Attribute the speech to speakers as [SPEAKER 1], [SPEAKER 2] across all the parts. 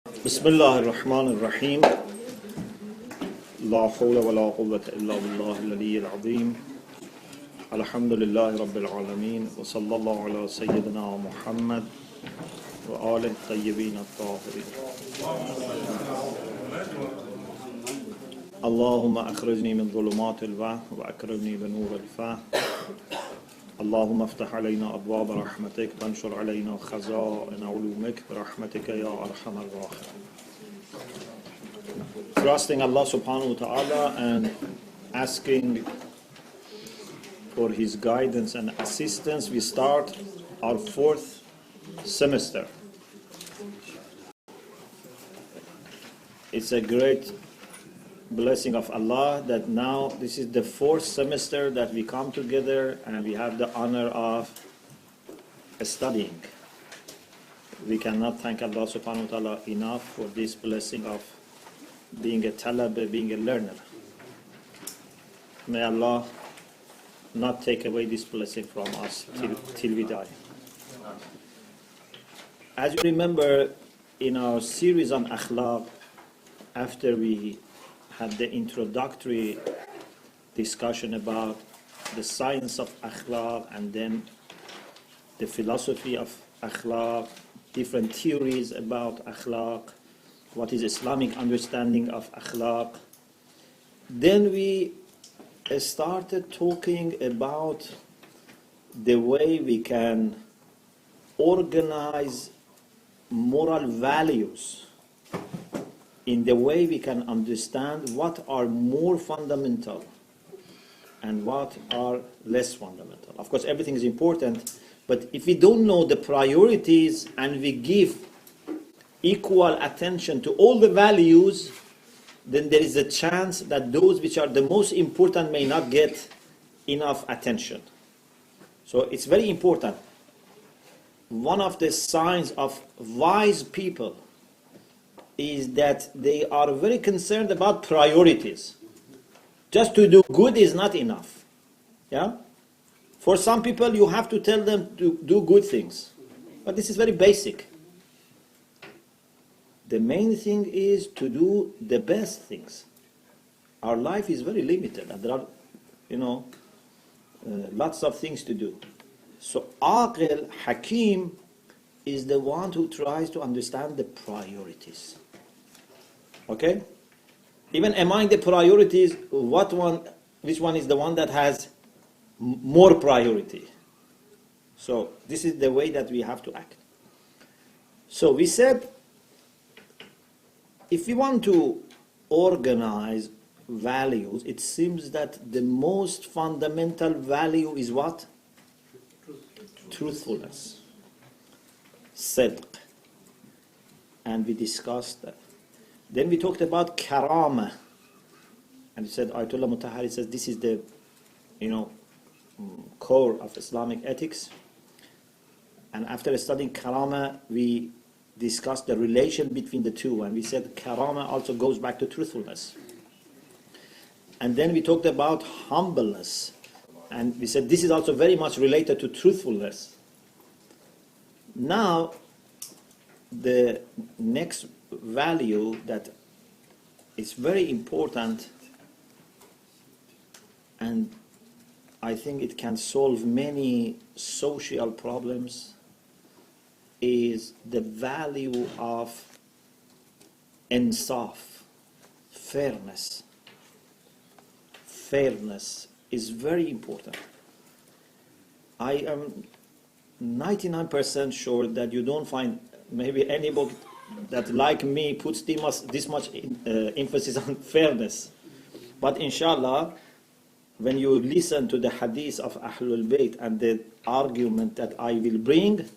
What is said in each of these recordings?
[SPEAKER 1] بسم الله الرحمن الرحيم لا حول ولا قوة إلا بالله العلي العظيم الحمد لله رب العالمين وصلى الله على سيدنا محمد وآله الطيبين الطاهرين اللهم أخرجني من ظلمات الوهم وأكرمني بنور الفهم اللهم افتح علينا أبواب رحمتك وانشر علينا خزائن علومك برحمتك يا أرحم الراحمين. Trusting Allah subhanahu wa ta'ala and asking for His guidance and assistance, we start our fourth semester. It's a great blessing of Allah that now this is the fourth semester that we come together and we have the honor of studying. We cannot thank Allah subhanahu wa ta'ala enough for this blessing of being a talab, being a learner. May Allah not take away this blessing from us till we die. As you remember, in our series on Akhlaq, after we had the introductory discussion about the science of Akhlaq and then the philosophy of Akhlaq, different theories about Akhlaq, what is Islamic understanding of Akhlaq. Then we started talking about the way we can organize moral values in the way we can understand what are more fundamental and what are less fundamental. Of course, everything is important, but if we don't know the priorities and we give equal attention to all the values, then there is a chance that those which are the most important may not get enough attention. So it's very important. One of the signs of wise people is that they are very concerned about priorities. Just to do good is not enough. Yeah? For some people, you have to tell them to do good things. But this is very basic. The main thing is to do the best things. Our life is very limited, and there are, lots of things to do. So, Aqil, Hakim, is the one who tries to understand the priorities. Okay? Even among the priorities, which one is the one that has more priority? So this is the way that we have to act. So we said, if we want to organize values, it seems that the most fundamental value is what? Truthfulness. Sidq. And we discussed that. Then we talked about karama, and we said Ayatollah Mutahari says this is the, core of Islamic ethics. And after studying karama, we discussed the relation between the two, and we said karama also goes back to truthfulness. And then we talked about humbleness, and we said this is also very much related to truthfulness. Now, the next value that is very important, and I think it can solve many social problems, is the value of Inṣāf, fairness. Fairness is very important. I am 99% sure that you don't find maybe any book that, like me, puts this much emphasis on fairness. But inshallah, when you listen to the hadith of al-Bayt and the argument that I will bring,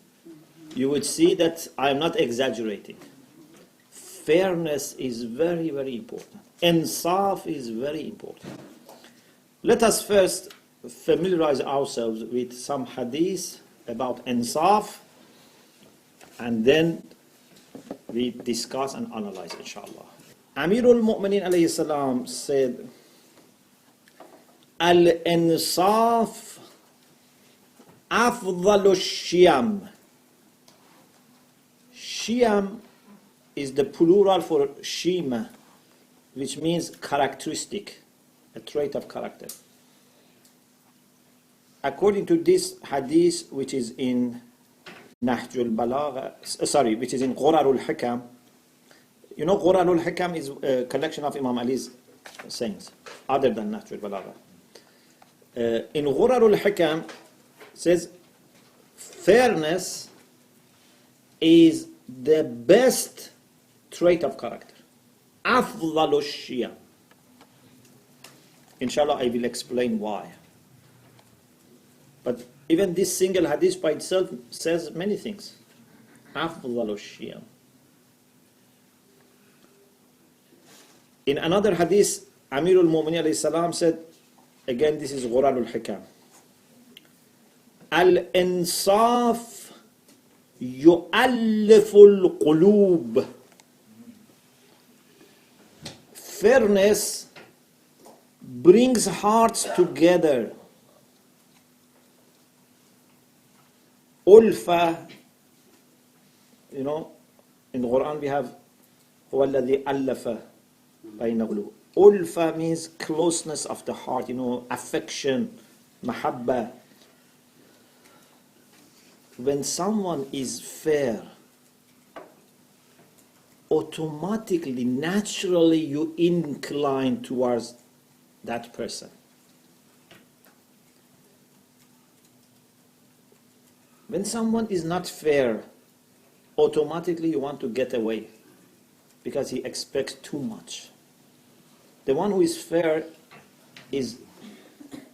[SPEAKER 1] you would see that I am not exaggerating. Fairness is very, very important. Inṣāf is very important. Let us first familiarize ourselves with some hadith about Inṣāf, and then we discuss and analyze, inshallah. Amirul Mu'mineen alayhi salam said, Al-Inṣāf afdalu shiyam. Shiyam is the plural for shima, which means characteristic, a trait of character. According to this hadith, which is in Nahjul Balagha, which is in Ghurarul Hikam. You know, Ghurarul Hikam is a collection of Imam Ali's sayings, other than Nahjul Balagha. In Ghurarul Hikam, says, fairness is the best trait of character. Afdalu Shia. Inshallah, I will explain why. But even this single hadith by itself says many things. Afdalu Shia. In another hadith, Amirul Mu'minin alayhi salam said, again this is Ghurarul Hikam, Al-Inṣāf yu'alliful qulub. Fairness brings hearts together. Ulfa, you know, in the Quran we have هو الذي ألف بين قلوب. Ulfa means closeness of the heart, you know, affection, mahabba. When someone is fair, automatically, naturally you incline towards that person. When someone is not fair, automatically you want to get away because he expects too much. The one who is fair is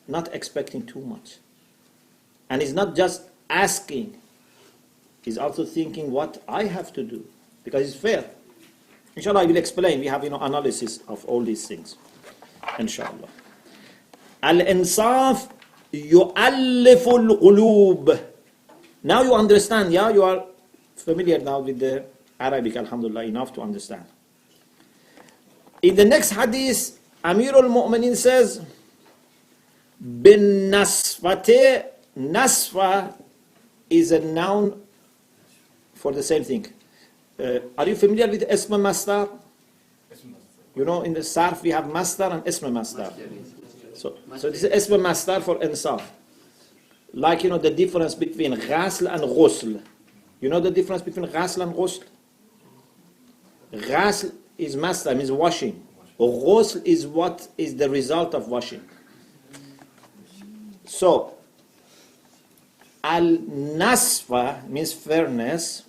[SPEAKER 1] not expecting too much. And is not just asking, he's also thinking what I have to do because it's fair. Inshallah, I will explain. We have, you know, analysis of all these things. Inshallah. Al-Inṣāf yu'alliful qulub. Now you understand, yeah? You are familiar now with the Arabic, alhamdulillah, enough to understand. In the next hadith, Amirul Mu'minin says, bin nasfate, nasfa is a noun for the same thing. Are you familiar with Ism Mastar? You know, in the Sarf we have Mastar and Ism Mastar. So this is Ism Mastar for Inṣāf. Like, you know, the difference between Ghasl and Ghusl. You know the difference between Ghasl and Ghusl? Ghasl is Mastar, means washing. Ghusl is what is the result of washing. So, al-nasfa means fairness.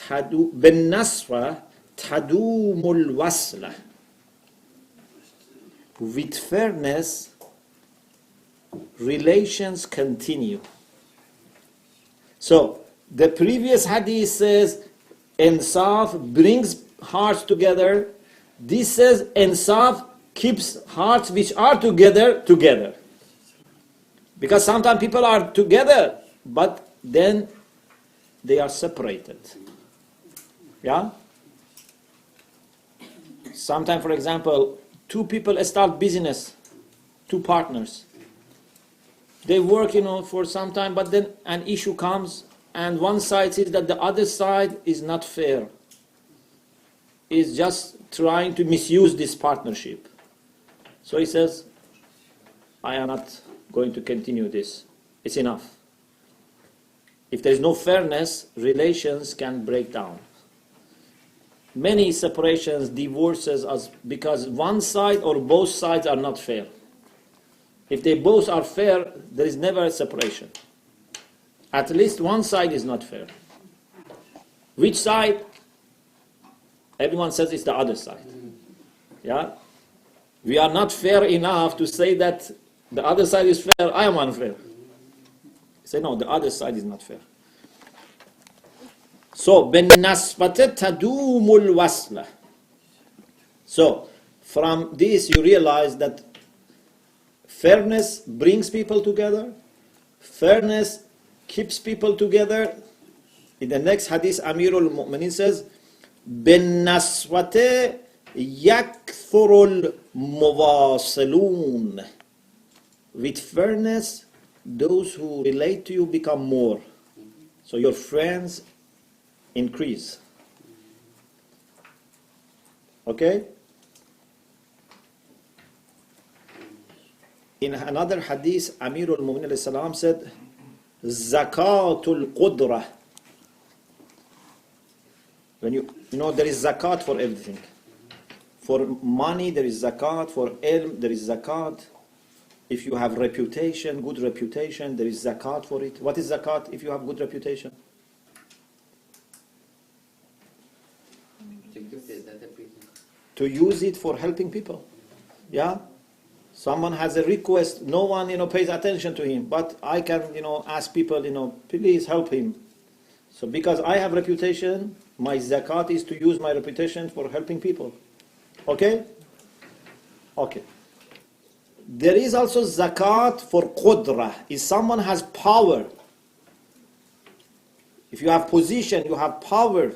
[SPEAKER 1] Ben-nasfa tadumul wasla. With fairness, relations continue. So, the previous hadith says, Inṣāf brings hearts together. This says, Inṣāf keeps hearts which are together. Because sometimes people are together, but then they are separated. Yeah? Sometimes, for example, two people start business, two partners. They work, you know, for some time, but then an issue comes, and one side says that the other side is not fair. Is just trying to misuse this partnership. So he says, I am not going to continue this. It's enough. If there is no fairness, relations can break down. Many separations, divorces, because one side or both sides are not fair. If they both are fair, there is never a separation. At least one side is not fair. Which side? Everyone says it's the other side. Yeah? We are not fair enough to say that the other side is fair, I am unfair. Say no, the other side is not fair. So, ben nasfate tadumul wasla. So, from this you realize that fairness brings people together. Fairness keeps people together. In the next hadith, Amirul Mu'minin says, ben naswate yakthurul muwasilun. With fairness, those who relate to you become more. So your friends increase. Okay? In another hadith, Amirul Mu'minin alayhi salam said, Zakatul Qudra. When you know there is zakat for everything. For money there is zakat, for ilm there is zakat. If you have reputation, good reputation, there is zakat for it. What is zakat if you have good reputation? To use it for helping people. Yeah? Someone has a request, no one, pays attention to him, but I can, ask people, please help him. So because I have reputation, my zakat is to use my reputation for helping people. Okay? Okay. There is also zakat for qudra. If someone has power, if you have position, you have power,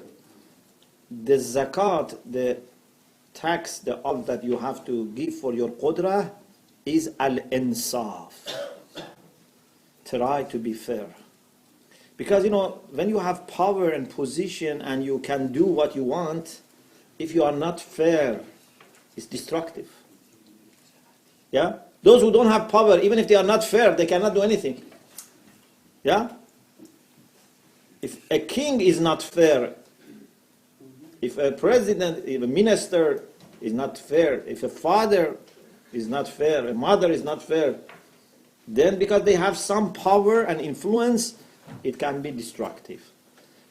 [SPEAKER 1] the zakat, the tax, the oath that you have to give for your qudra is al-Inṣāf. Try to be fair. Because, when you have power and position and you can do what you want, if you are not fair, it's destructive. Yeah? Those who don't have power, even if they are not fair, they cannot do anything. Yeah? If a king is not fair, if a president, if a minister is not fair, if a father is not fair, a mother is not fair, then because they have some power and influence, it can be destructive.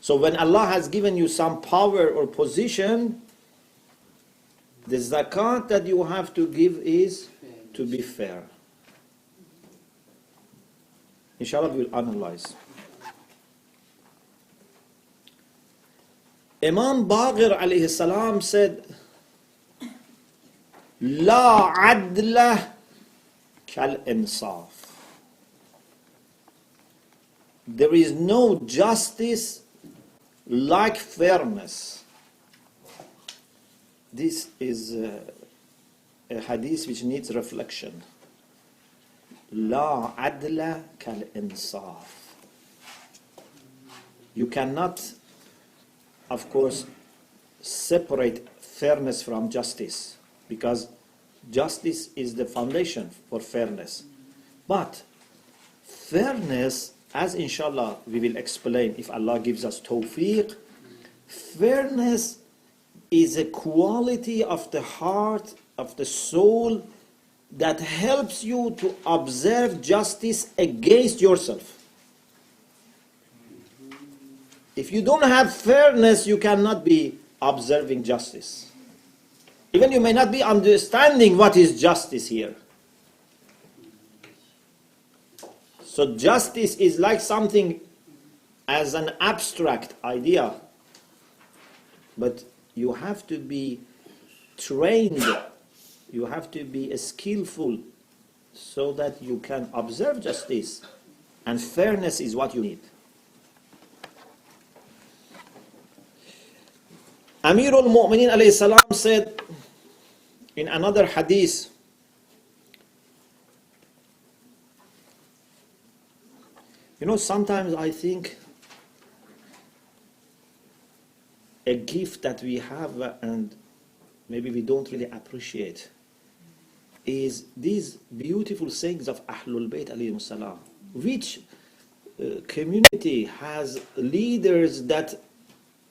[SPEAKER 1] So when Allah has given you some power or position, the zakat that you have to give is to be fair. Inshallah, we will analyze. Imam Baqir alayhi salam said, La adla kal insaf. There is no justice like fairness. This is a hadith which needs reflection. La adla kal insaf. You cannot, of course, separate fairness from justice, because justice is the foundation for fairness. But fairness, as inshallah we will explain if Allah gives us tawfiq, fairness is a quality of the heart, of the soul, that helps you to observe justice against yourself. If you don't have fairness, you cannot be observing justice. Even you may not be understanding what is justice here. So justice is like something as an abstract idea, but you have to be trained, you have to be skillful so that you can observe justice, and fairness is what you need. Amirul Mu'minin alayhi salam said in another hadith, sometimes I think a gift that we have and maybe we don't really appreciate is these beautiful sayings of al-Bayt alayhi salam. Which community has leaders that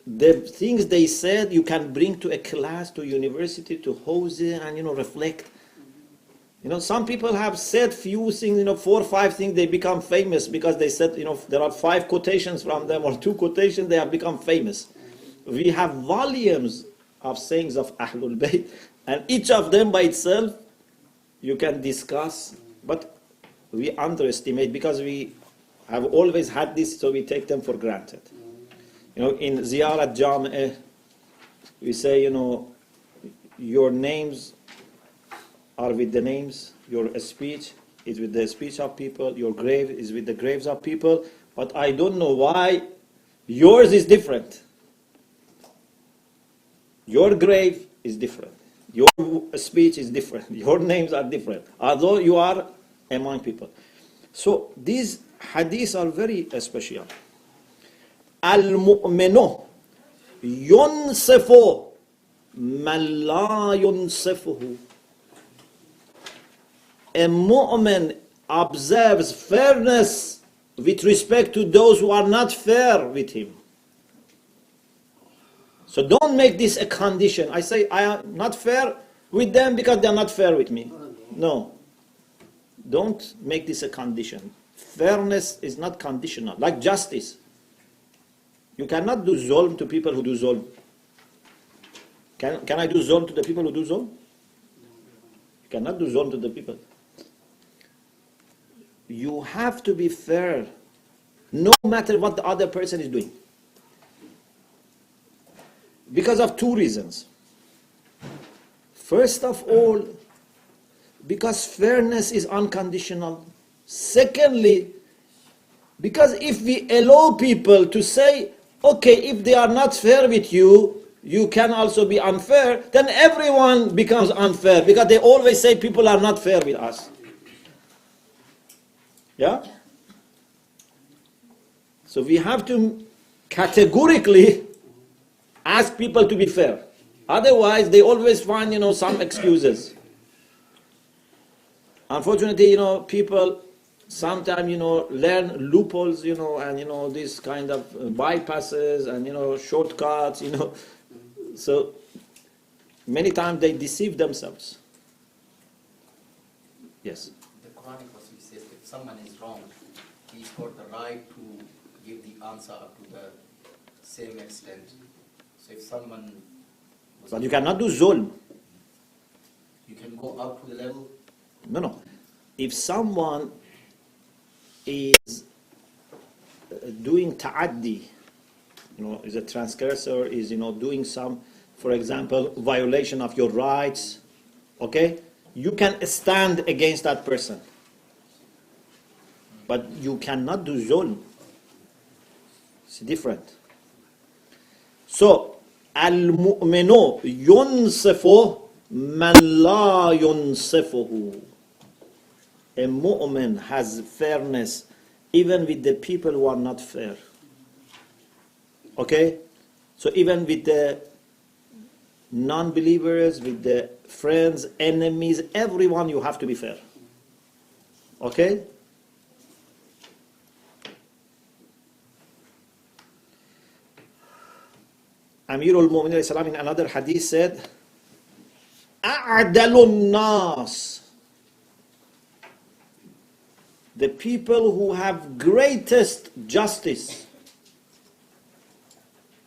[SPEAKER 1] the things they said you can bring to a class, to university, to house and reflect. Some people have said few things, 4 or 5 things, they become famous because they said, there are 5 quotations from them or 2 quotations, they have become famous. We have volumes of sayings of Ahlul Bayt, and each of them by itself you can discuss, but we underestimate because we have always had this, so we take them for granted. In Ziyarat Jam'ah, we say, your names are with the names, your speech is with the speech of people, your grave is with the graves of people, but I don't know why yours is different. Your grave is different. Your speech is different. Your names are different, although you are among people. So these hadiths are very special. Al-mu'minu yunsifo مَنْ لَا يُنْصِفُهُ. A mu'min observes fairness with respect to those who are not fair with him. So don't make this a condition. I say I am not fair with them because they are not fair with me. No. Don't make this a condition. Fairness is not conditional, like justice. You cannot do zulm to people who do zulm. Can I do zulm to the people who do zulm? You cannot do zulm to the people. You have to be fair, no matter what the other person is doing. Because of two reasons. First of all, because fairness is unconditional. Secondly, because if we allow people to say, okay, if they are not fair with you, you can also be unfair, then everyone becomes unfair, because they always say people are not fair with us. Yeah? So we have to categorically ask people to be fair. Otherwise, they always find, some excuses. Unfortunately, people sometimes, learn loopholes, and, this kind of bypasses and, shortcuts, So, many times they deceive themselves. Yes?
[SPEAKER 2] The Quranic verse says if someone is wrong, he's got the right to give the answer up to the same extent. So if someone...
[SPEAKER 1] But you cannot do zulm.
[SPEAKER 2] You can go up to the level?
[SPEAKER 1] No. If someone is doing ta'addi, is a transgressor, is, doing some, for example, violation of your rights, okay? You can stand against that person. But you cannot do zulm. It's different. So, al-mu'minu yunsifu man la yunsifuhu. A mu'min has fairness even with the people who are not fair. Okay? So even with the non-believers, with the friends, enemies, everyone you have to be fair. Okay? Amirul Mu'minin in another hadith said, أَعْدَلُ النَّاسِ. The people who have greatest justice,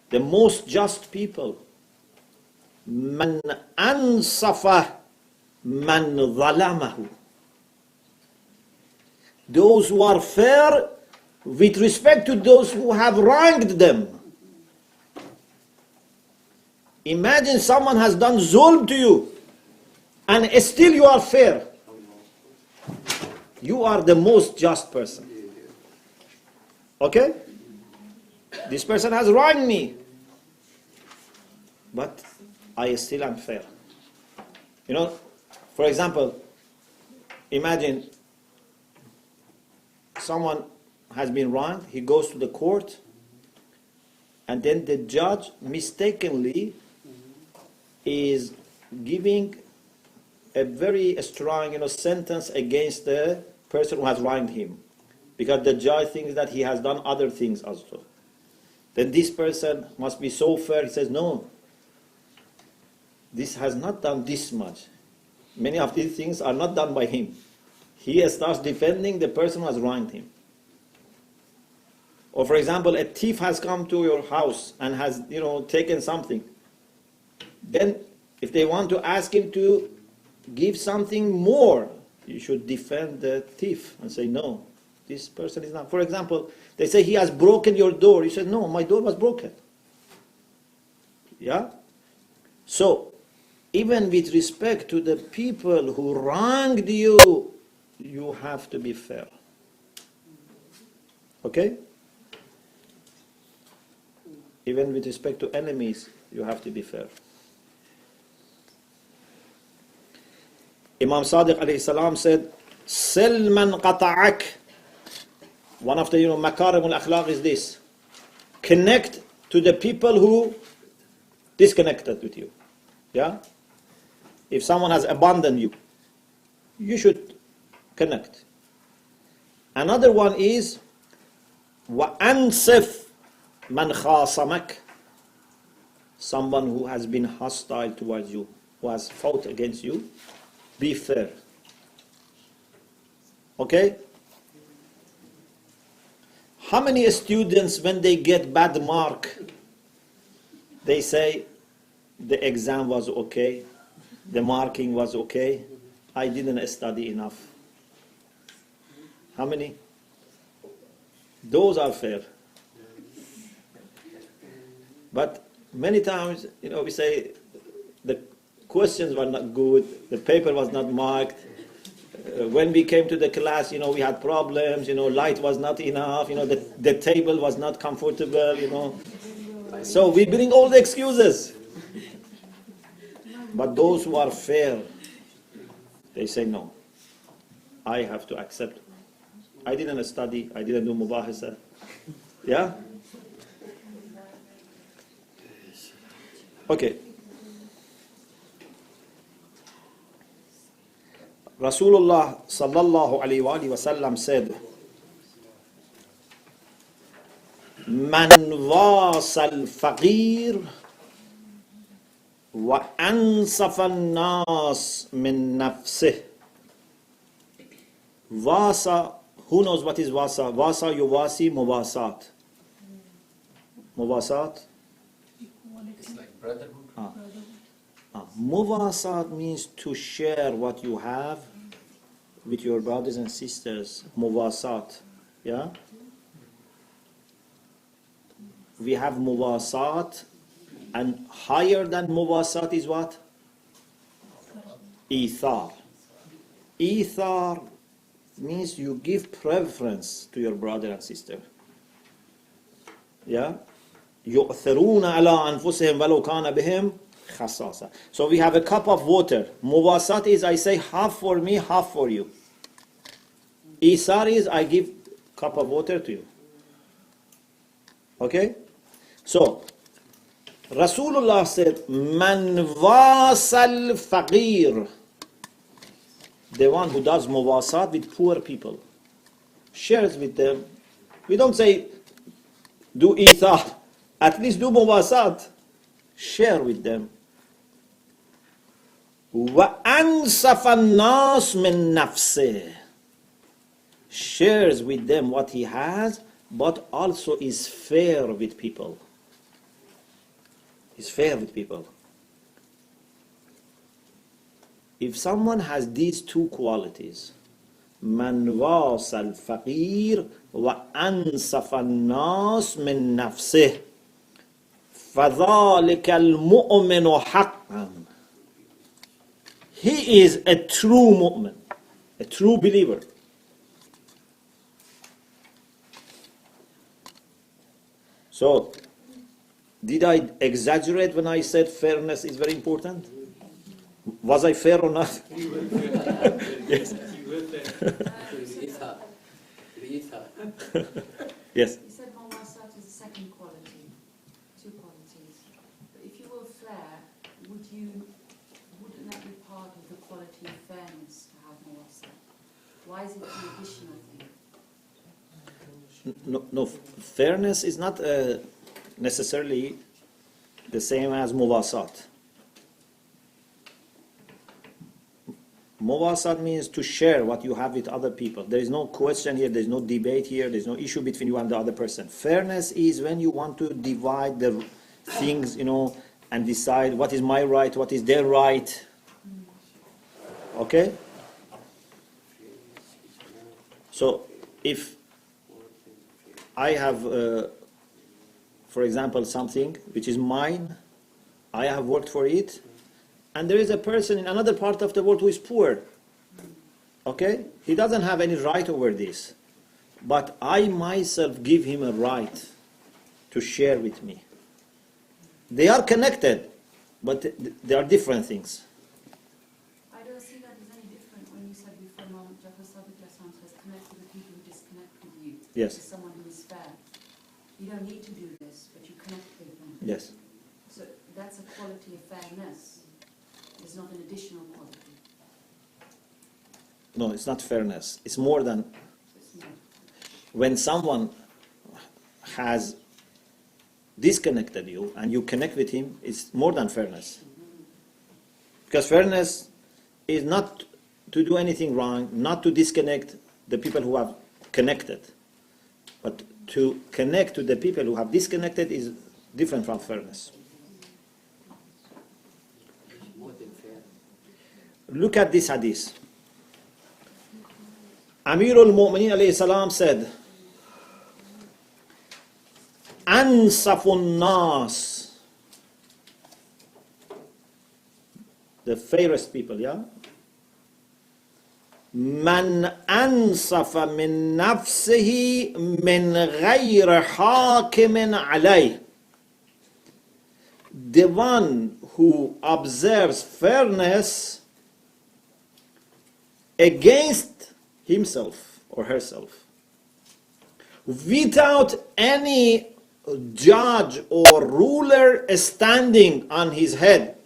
[SPEAKER 1] the most just people, man ansafa man zalamahu. Those who are fair with respect to those who have wronged them. Imagine someone has done zulm to you and still you are fair. You are the most just person. Okay? This person has wronged me, but I still am fair. For example, imagine someone has been wronged, he goes to the court, and then the judge mistakenly is giving a very strong sentence against the person who has wronged him, because the judge thinks that he has done other things also. Then this person must be so fair, he says, no, this has not done this much. Many of these things are not done by him. He starts defending the person who has wronged him. Or for example, a thief has come to your house and has taken something. Then if they want to ask him to give something more, you should defend the thief and say, no, this person is not. For example, they say he has broken your door. You said, no, my door was broken. Yeah? So, even with respect to the people who wronged you, you have to be fair. Okay? Even with respect to enemies, you have to be fair. Imam Sadiq alayhi salam said, "Sil man qata'ak." One of the makarim al-Akhlaq is this: connect to the people who disconnected with you. Yeah? If someone has abandoned you, you should connect. Another one is وَأَنْصِفْ مَنْ خَاصَمَكَ. Someone who has been hostile towards you, who has fought against you, be fair. Okay? How many students, when they get bad mark, they say, the exam was okay, the marking was okay, I didn't study enough? How many? Those are fair. But many times, we say the questions were not good, the paper was not marked. When we came to the class, we had problems, light was not enough, the table was not comfortable, So we bring all the excuses. But those who are fair, they say no. I have to accept. I didn't study, I didn't do mubahasa. Yeah? Okay. Rasulullah sallallahu alayhi wa sallam said, Man wasa al-faqir wa ansafa an-nas min nafsih. Wasa, who knows what is wasa? Wasa yuwasi mubasat. Mubasat?
[SPEAKER 2] It's like brotherhood.
[SPEAKER 1] Mubasat means to share what you have with your brothers and sisters. Mubasat. Yeah? We have mubasat, and higher than mubasat is what? Ithar. Ithar means you give preference to your brother and sister. Yeah? يؤثرون على أنفسهم ولو كان بهم خصاصة. So we have a cup of water. Mubasat is I say half for me, half for you. Isar is I give cup of water to you. Okay? So, Rasulullah said, Man wasal faqir. The one who does mubasat with poor people. Shares with them. We don't say, do ithar. At least do mubasat. Share with them. وَأَنْصَفَ النَّاسِ مِنْ نَفْسِهِ. Shares with them what he has, but also is fair with people. Is fair with people. If someone has these two qualities, مَنْ وَاسَ الْفَقِيرِ وَأَنْصَفَ النَّاسِ مِنْ نَفْسِهِ فَذَلِكَ الْمُؤْمِنُ حَقًّا. He is a true mu'min, a true believer. So, did I exaggerate when I said fairness is very important? Was I fair or not? Yes. Yes.
[SPEAKER 3] You said mawasat is the second quality, two qualities. But if you were fair, wouldn't that be part of the quality of fairness to have mawasat? Why is it an additional thing?
[SPEAKER 1] No, fairness is not necessarily the same as muwasat. Muwasat means to share what you have with other people. There is no question here, there is no debate here, there is no issue between you and the other person. Fairness is when you want to divide the things, and decide what is my right, what is their right. Okay? So, if I have, for example, something which is mine, I have worked for it, and there is a person in another part of the world who is poor. Okay? He doesn't have any right over this. But I myself give him a right to share with me. They are connected, but they are different things.
[SPEAKER 3] I don't see that as any different when you said before Imam Jafar Sadiq says connect with the people who disconnect with you.
[SPEAKER 1] Yes.
[SPEAKER 3] To someone who is fair. You don't need to do this, but you connect with them.
[SPEAKER 1] Yes.
[SPEAKER 3] So that's a quality of fairness. It's not an additional quality.
[SPEAKER 1] No, it's not fairness. It's more than
[SPEAKER 3] It's not.
[SPEAKER 1] when someone has disconnected you and you connect with him, it's more than fairness. Because fairness is not to do anything wrong, not to disconnect the people who have connected. But to connect to the people who have disconnected is different from fairness.
[SPEAKER 2] More than fair.
[SPEAKER 1] Look at this hadith. Amirul Mu'mineen alayhi salam said, Ansafun Nas, the fairest people, yeah? Man ansafa min nafsihi min ghayr hakimin alayh. The one who observes fairness against himself or herself without any judge or ruler standing on his head.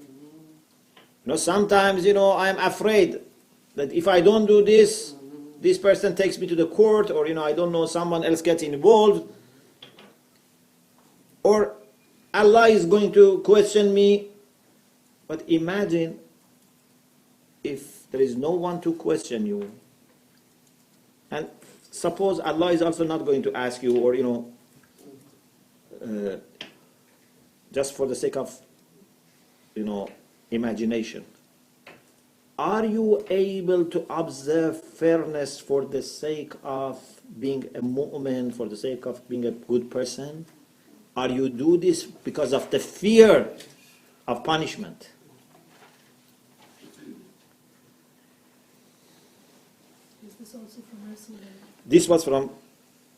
[SPEAKER 1] Sometimes, I'm afraid that if I don't do this, this person takes me to the court, or, I don't know, someone else gets involved, or Allah is going to question me. But imagine if there is no one to question you, and suppose Allah is also not going to ask you, or, just for the sake of, imagination. Are you able to observe fairness for the sake of being a mu'min, for the sake of being a good person? Or you do this because of the fear of punishment?
[SPEAKER 4] Is this also from Rasulullah?
[SPEAKER 1] This was from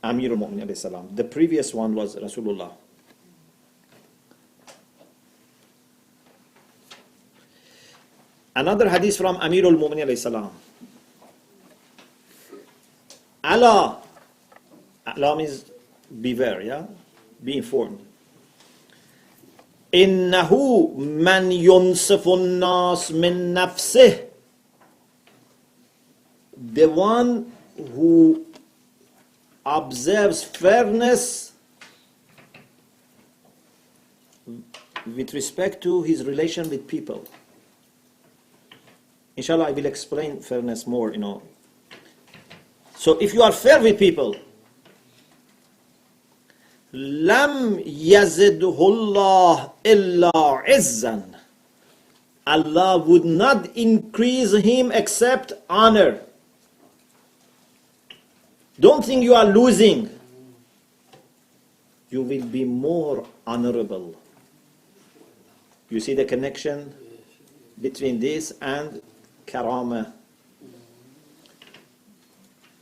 [SPEAKER 1] Amirul Mu'mineen alayhi salam. The previous one was Rasulullah. Another hadith from Amirul Mu'mineen alayhi salam. Allah means beware, yeah? Be informed. Innahu man yunsifun nas min nafsih. The one who observes fairness with respect to his relation with people. Inshallah, I will explain fairness more, So if you are fair with people, Lam yazidhullah illa izzan. Allah would not increase him except honor. Don't think you are losing. You will be more honorable. You see the connection between this and karama.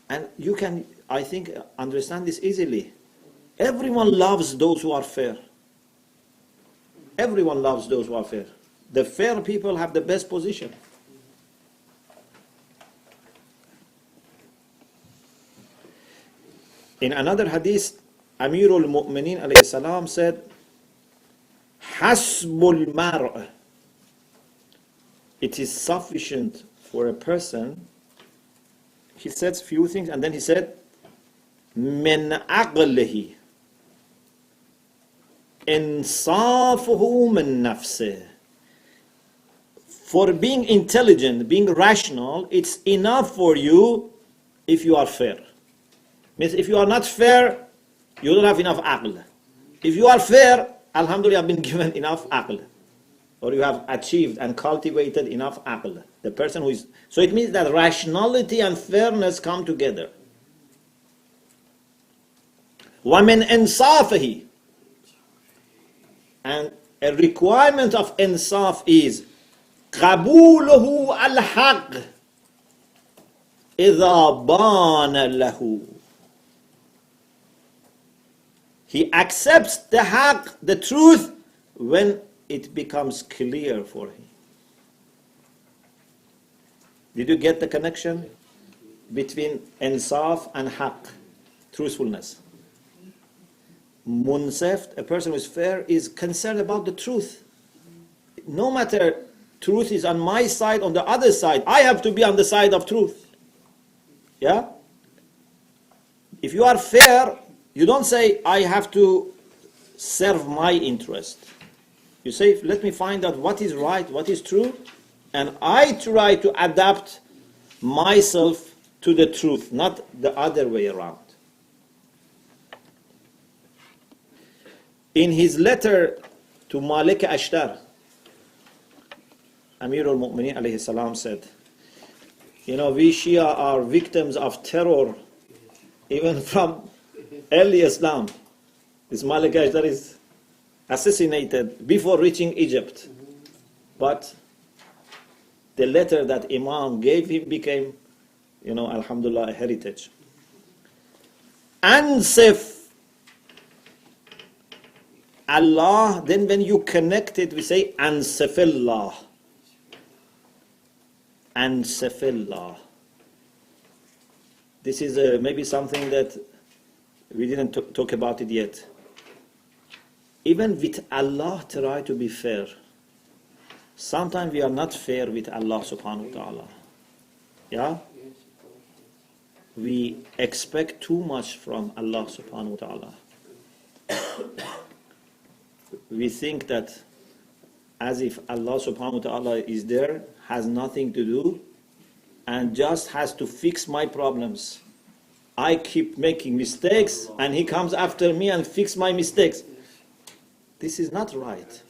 [SPEAKER 1] And you can, I think, understand this easily. Everyone loves those who are fair. Everyone loves those who are fair. The fair people have the best position. In another hadith, Amirul Mu'mineen alayhi salam said, Hasbul mar'. It is sufficient for a person. He said a few things, and then he said, Min aqlihi. Inṣāfuhu min nafsih. For being intelligent, being rational, it's enough for you if you are fair. Means if you are not fair, you don't have enough aql. If you are fair, alhamdulillah, you have been given enough aql. Or you have achieved and cultivated enough aql. The person who is... So it means that rationality and fairness come together. وَمِنْ إِنْصَافِهِ. And a requirement of inṣāf is قَبُولُهُ الْحَقِّ إِذَا بَانَ لَهُ. He accepts the haqq, the truth, when it becomes clear for him. Did you get the connection between inṣāf and haqq, truthfulness? Munsaf, a person who is fair, is concerned about the truth. No matter truth is on my side, on the other side. I have to be on the side of truth. Yeah? If you are fair, you don't say, I have to serve my interest. You say, let me find out what is right, what is true, and I try to adapt myself to the truth, not the other way around. In his letter to Malik Ashtar, Amir al-Mu'mineen alayhi salam said, we Shia are victims of terror even from early Islam. This Malik Ashtar is assassinated before reaching Egypt. But the letter that Imam gave him became, alhamdulillah, a heritage. Ansif Allah, then when you connect it, we say Ansifillah. Ansifillah. This is maybe something that we didn't talk about it yet. Even with Allah, try to be fair. Sometimes we are not fair with Allah subhanahu wa ta'ala. Yeah? We expect too much from Allah subhanahu wa ta'ala. We think that as if Allah subhanahu wa ta'ala is there, has nothing to do, and just has to fix my problems. I keep making mistakes, and He comes after me and fix my mistakes. This is not right.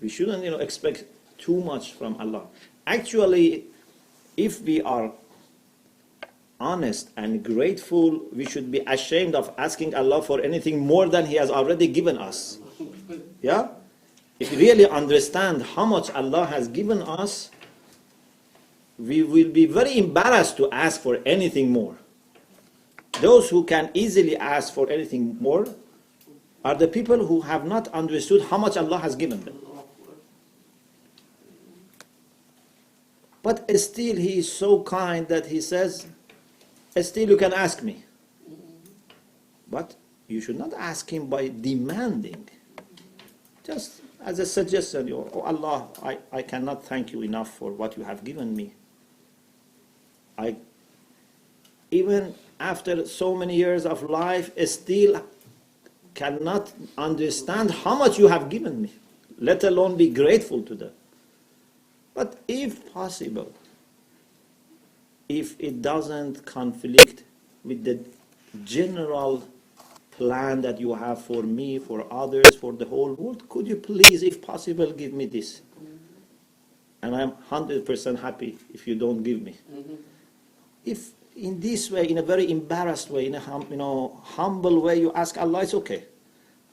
[SPEAKER 1] We shouldn't, expect too much from Allah. Actually, if we are honest and grateful, we should be ashamed of asking Allah for anything more than He has already given us. Yeah? If we really understand how much Allah has given us, we will be very embarrassed to ask for anything more. Those who can easily ask for anything more are the people who have not understood how much Allah has given them. But still He is so kind that He says, still you can ask me. But you should not ask Him by demanding. Just as a suggestion, oh Allah, I cannot thank you enough for what you have given me. Even after so many years of life, still cannot understand how much you have given me, let alone be grateful to them. But if possible, if it doesn't conflict with the general plan that you have for me, for others, for the whole world, could you please, if possible, give me this? And I'm 100% happy if you don't give me. If in this way, in a very embarrassed way, in a humble way, you ask Allah, it's okay.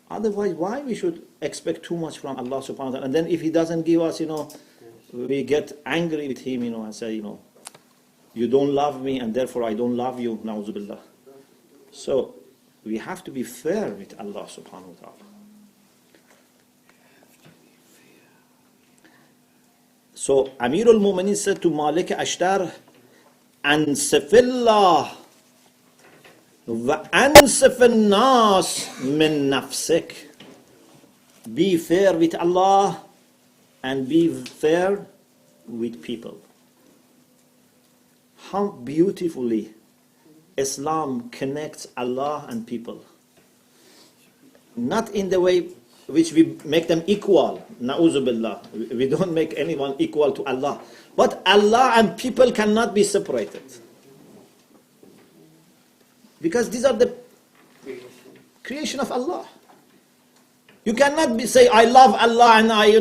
[SPEAKER 1] Otherwise, why we should expect too much from Allah subhanahu wa ta'ala? And then if He doesn't give us, we get angry with Him, and say, you don't love me and therefore I don't love you, na'udzu billah. So, we have to be fair with Allah subhanahu wa ta'ala. So, Amir al-Mu'mineen said to Malik Ashtar, Ansifillah wa ansifil nas min nafsik. Be fair with Allah and be fair with people. How beautifully Islam connects Allah and people. Not in the way which we make them equal. Na'udzu billah. We don't make anyone equal to Allah. But Allah and people cannot be separated. Because these are the creation of Allah. You cannot say, I love Allah and I,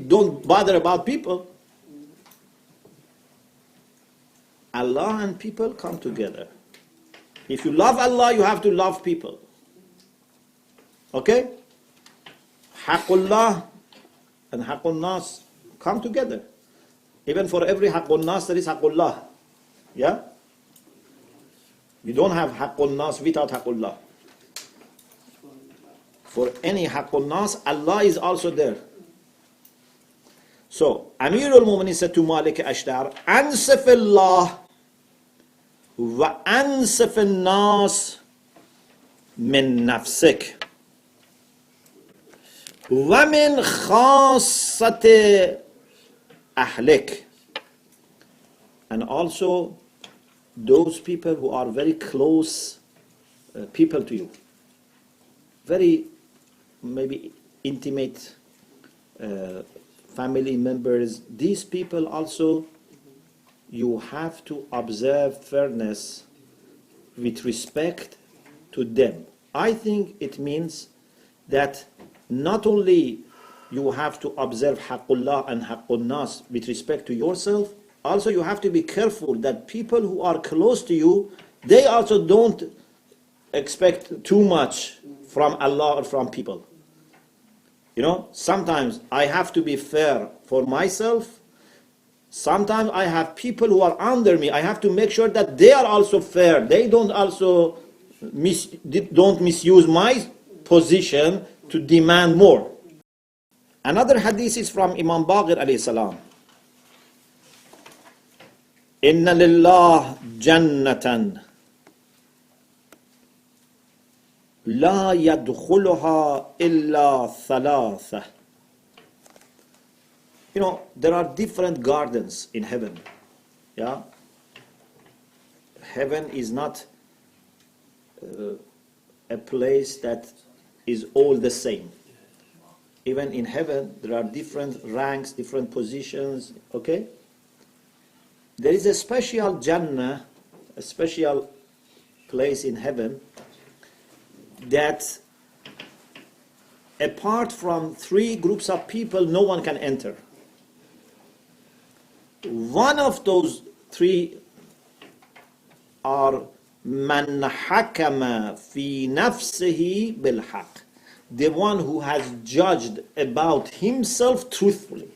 [SPEAKER 1] don't bother about people. Allah and people come together. If you love Allah, you have to love people. Okay? Haqqullah and Haqqun Nas come together. Even for every Haqqun Nas, there is Haqqullah. Yeah? You don't have Haqqun Nas without Haqqullah. For any Haqqun Nas, Allah is also there. So, Amir al-Mu'mineen said to Malik Ashtar, Ansifillah wa ansifil nas min nafsik. ومن خاصة Ahlaq, and also those people who are very close people to you, very maybe intimate family members. These people also, you have to observe fairness with respect to them. I think it means that not only you have to observe Haqqullah and Haqqun Nas with respect to yourself, also you have to be careful that people who are close to you, they also don't expect too much from Allah or from people. You know, sometimes I have to be fair for myself. Sometimes I have people who are under me. I have to make sure that they are also fair. They don't also don't misuse my position to demand more. Another hadith is from Imam Baqir alayhi salam. Inna lillah jannatan la yadkhuluha illa thalatha. You know, there are different gardens in heaven. Yeah? Heaven is not a place that is all the same. Even in heaven, there are different ranks, different positions, okay? There is a special Jannah, a special place in heaven that apart from 3 groups of people, no one can enter. One of those 3 are man hakama fi nafsihi bil haqq, the one who has judged about himself truthfully.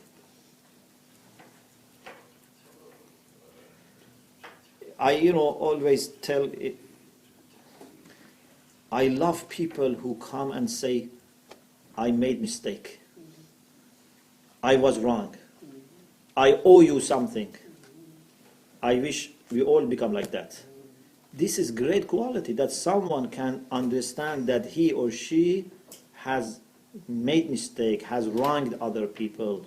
[SPEAKER 1] I always tell it, I love people who come and say, I made mistake. I was wrong. I owe you something. I wish we all become like that. This is great quality, that someone can understand that he or she has made mistake, has wronged other people,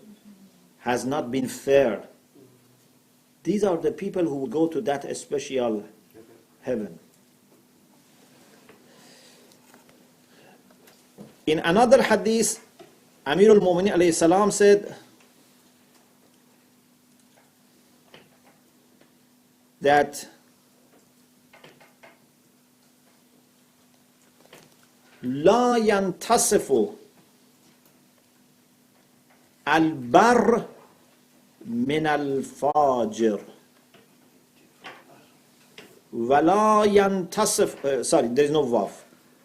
[SPEAKER 1] has not been fair. These are the people who will go to that special heaven. In another hadith, Amir al-Mu'minin alayhi salam said that لا ينتصف البر من الفاجر ولا ينتصف there is no vav.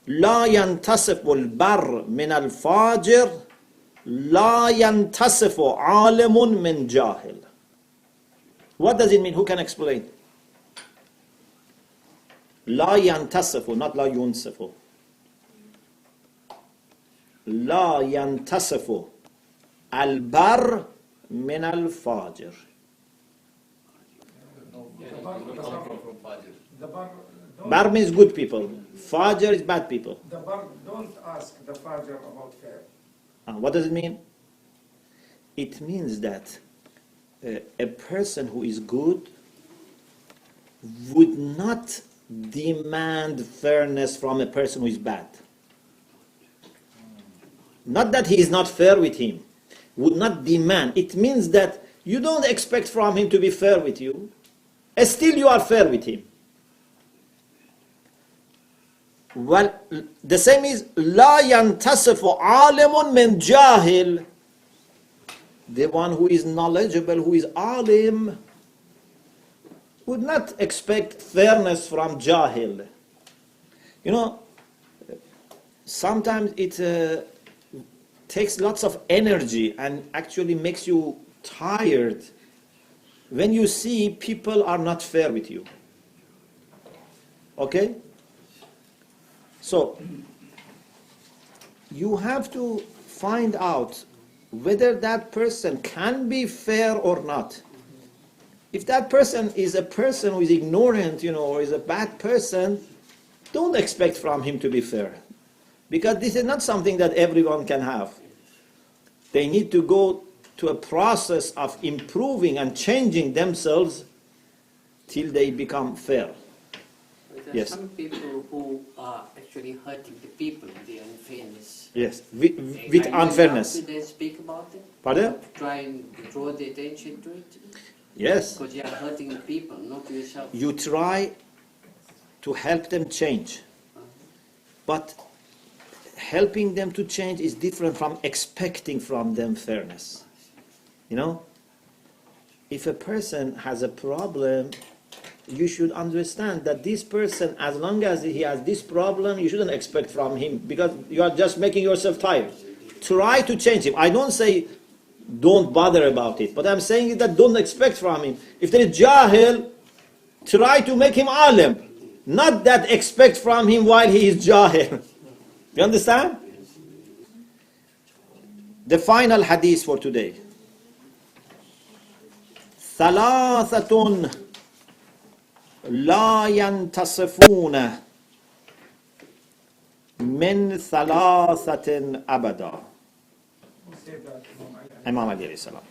[SPEAKER 1] لا ينتصف البر من الفاجر لا ينتصف عالم من جاهل. What does it mean? Who can explain? لا ينتصف, not لا ينصف. لا ينتصف البر من الفاجر. Bar means good people. Fajr is bad people.
[SPEAKER 5] The bar, don't ask the Fajr about fair.
[SPEAKER 1] What does it mean? It means that a person who is good would not demand fairness from a person who is bad. Not that he is not fair with him. Would not demand. It means that you don't expect from him to be fair with you. Still you are fair with him. Well, the same is لا ينتصف عالم من جاهل. The one who is knowledgeable, who is alim, would not expect fairness from jahil. You know, sometimes it takes lots of energy and actually makes you tired when you see people are not fair with you. Okay? So, you have to find out whether that person can be fair or not. If that person is a person who is ignorant, or is a bad person, don't expect from him to be fair. Because this is not something that everyone can have. They need to go to a process of improving and changing themselves till they become fair.
[SPEAKER 6] But there are
[SPEAKER 1] Yes.
[SPEAKER 6] some people who are actually hurting the people with their unfairness.
[SPEAKER 1] Yes,
[SPEAKER 6] Are
[SPEAKER 1] with
[SPEAKER 6] you
[SPEAKER 1] unfairness.
[SPEAKER 6] allowed to then speak about it?
[SPEAKER 1] Pardon?
[SPEAKER 6] Try and draw the attention to it?
[SPEAKER 1] Yes.
[SPEAKER 6] Because you are hurting the people, not yourself.
[SPEAKER 1] You try to help them change. But helping them to change is different from expecting from them fairness. You know? If a person has a problem, you should understand that this person, as long as he has this problem, you shouldn't expect from him, because you are just making yourself tired. Try to change him. I don't say don't bother about it, but I'm saying that don't expect from him. If there is jahil, try to make him alim. Not that expect from him while he is jahil. You understand? The final hadith for today. ثلاثة لا ينتصفون من ثلاثة أبدا.
[SPEAKER 5] Who said that?
[SPEAKER 1] Imam Ali alayhi salam.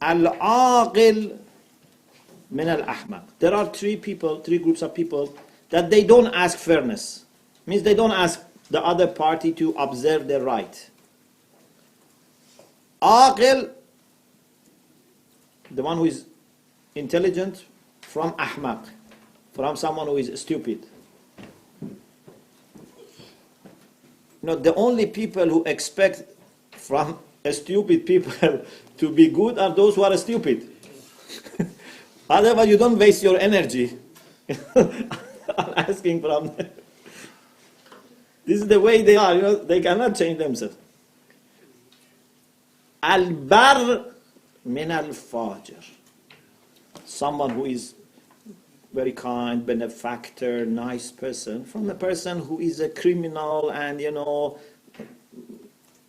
[SPEAKER 1] Al-aqil min al-ahmaq. There are three groups of people that they don't ask fairness. Means they don't ask the other party to observe their right. Aqil, the one who is intelligent, from ahmaq, from someone who is stupid. No, the only people who expect from a stupid people to be good are those who are stupid. Otherwise, you don't waste your energy on asking from them. This is the way they are. You know, they cannot change themselves. Al-bar min al-fajr. Someone who is very kind, benefactor, nice person, from a person who is a criminal and, you know,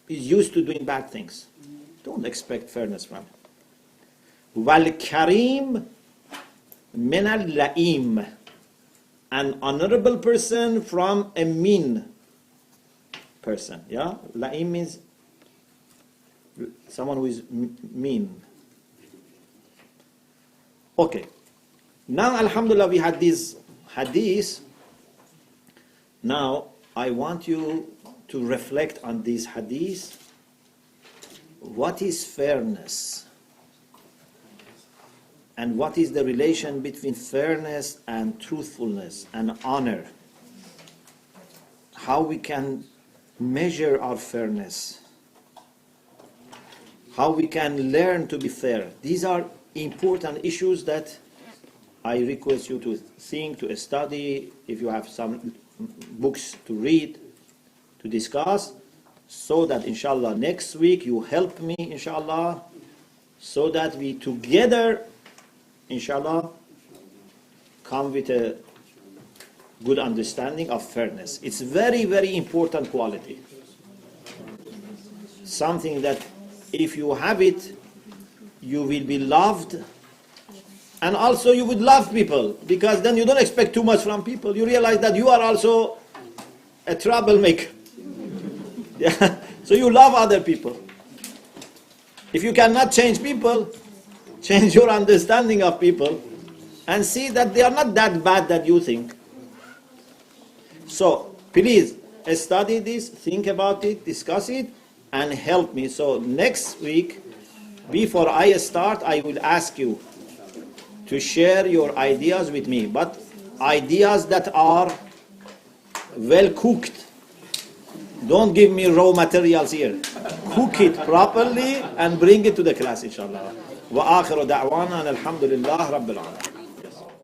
[SPEAKER 1] is used to doing bad things. Don't expect fairness from him. Wal-karim min al-la'im. An honorable person from a mean person. Yeah? La'im means someone who is mean. Okay. Now, alhamdulillah, we had these hadiths. Now, I want you to reflect on these hadiths. What is fairness? And what is the relation between fairness and truthfulness and honor? How we can measure our fairness? How we can learn to be fair? These are important issues that I request you to think, to study, if you have some books to read, to discuss, so that inshallah next week you help me, inshallah, so that we together, inshallah, come with a good understanding of fairness. It's very, very important quality. Something that if you have it, you will be loved. And also you would love people, because then you don't expect too much from people. You realize that you are also a troublemaker. Yeah. So you love other people. If you cannot change people, change your understanding of people and see that they are not that bad that you think. So please study this, think about it, discuss it, and help me. So next week, before I start, I will ask you to share your ideas with me, but ideas that are well cooked. Don't give me raw materials here. Cook it properly and bring it to the class, inshallah. Wa akhiru da'wana alhamdulillah rabbil alamin.